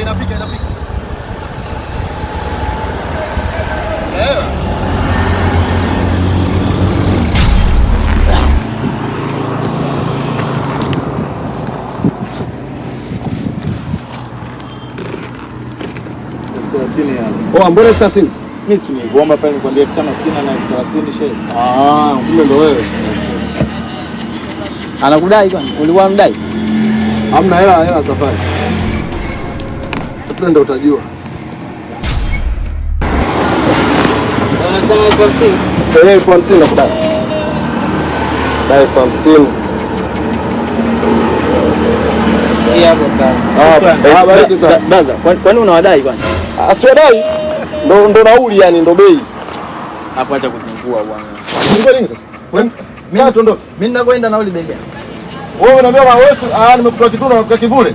Inafika. Oh, mbona 30? Mimi si nikuomba pale nikwambia 5,000 sina na 30 shehe. Kumbe ndo wewe. Anakudai kwani? Ulikuwa mdai? Hamna hela safari. Hapo ndio utajua. Dai 50 nakudai. Dai 50. Kwani unawadai kwani? Asiwadai. Ndo nauli yani ndo bei. Hapo acha kuzungua bwana. Kuzungua nini sasa? Mimi tuondoke. Mimi ninakwenda nauli bei gani? Wewe unaniambia wewe nimekutoa kituna na kivule?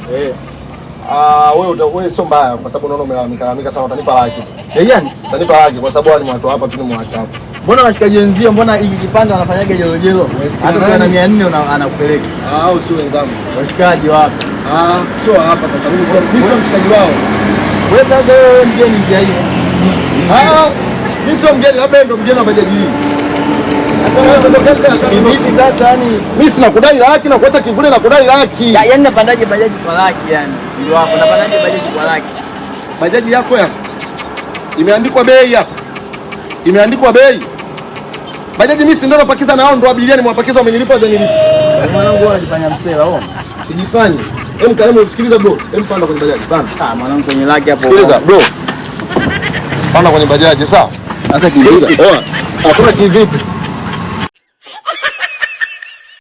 Wewe sio mbaya kwa sababu unaona umelalamika sana utanipa laki. Yaani utanipa laki kwa sababu ni watu hapa tu nimewaacha hapa. Mbona washikaji wenzio mbona hiki kipande wanafanyaga jelo? Hata kwa na 400 anakupeleka. Au sio wenzangu? Washikaji wapi? Sio hapa sasa. Mimi sio mshikaji wao. Wewe ndio mgeni njia hiyo. Mimi sio mgeni, labda ndio mgeni wa bajaji hii. Mimi sina kudai laki na kuacha kivule na kudai laki. Yaani napandaje bajaji kwa laki yani? Ndio hapo napandaje bajaji kwa laki? Bajaji yako ya imeandikwa bei hapa. Imeandikwa bei. Bajaji mimi ndio napakiza na hao ndio abiria nimewapakiza wamenilipa hadi nilipo. Mwanangu wewe unajifanya msela wewe. Sijifanye. Sikiliza bro. Panda kwenye bajaji. Panda. Mwanangu kwenye laki hapo. Sikiliza bro. Panda kwenye bajaji sawa? Hata kivipi? Hakuna kivipi.